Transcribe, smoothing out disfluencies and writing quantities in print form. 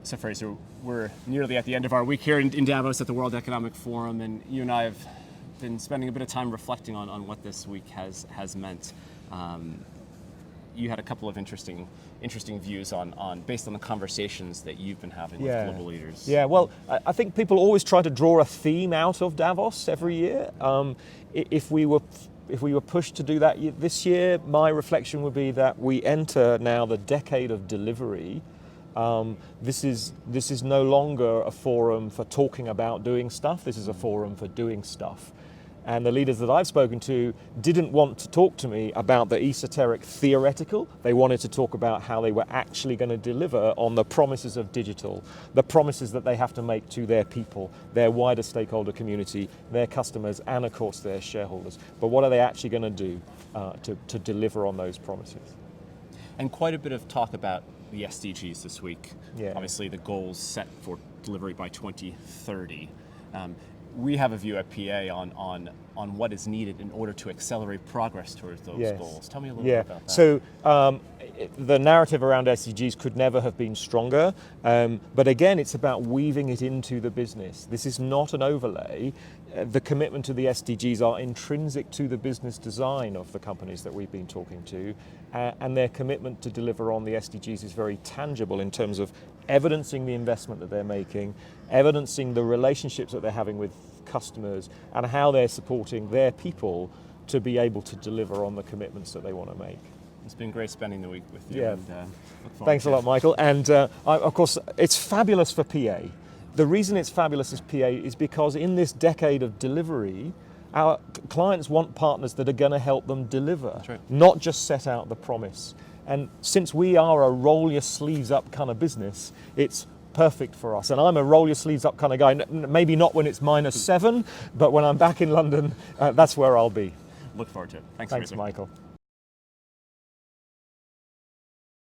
So Frazer, we're nearly at the end of our week here in Davos at the World Economic Forum, and you and I have been spending a bit of time reflecting on what this week has meant. You had a couple of interesting views on based on the conversations that you've been having with global leaders. Yeah, well, I think people always try to draw a theme out of Davos every year. If we were pushed to do that this year, my reflection would be that we enter now the decade of delivery. This is no longer a forum for talking about doing stuff. This is a forum for doing stuff. And the leaders that I've spoken to didn't want to talk to me about the esoteric theoretical. They wanted to talk about how they were actually going to deliver on the promises of digital, the promises that they have to make to their people, their wider stakeholder community, their customers, and of course their shareholders. But what are they actually going to do to deliver on those promises? And quite a bit of talk about the SDGs this week. Yeah. Obviously the goals set for delivery by 2030. We have a view at PA on what is needed in order to accelerate progress towards those goals. Tell me a little bit about that. So the narrative around SDGs could never have been stronger, but again, it's about weaving it into the business. This is not an overlay. The commitment to the SDGs are intrinsic to the business design of the companies that we've been talking to, and their commitment to deliver on the SDGs is very tangible in terms of evidencing the investment that they're making, evidencing the relationships that they're having with customers, and how they're supporting their people to be able to deliver on the commitments that they want to make. It's been great spending the week with you. Yeah. And, thanks a lot, Michael. And of course, it's fabulous for PA. The reason it's fabulous as PA is because in this decade of delivery, our clients want partners that are going to help them deliver, That's right. Not just set out the promise. And since we are a roll your sleeves up kind of business, it's perfect for us. And I'm a roll your sleeves up kind of guy, maybe not when it's -7, but when I'm back in London, that's where I'll be. Look forward to it. Thanks, Michael.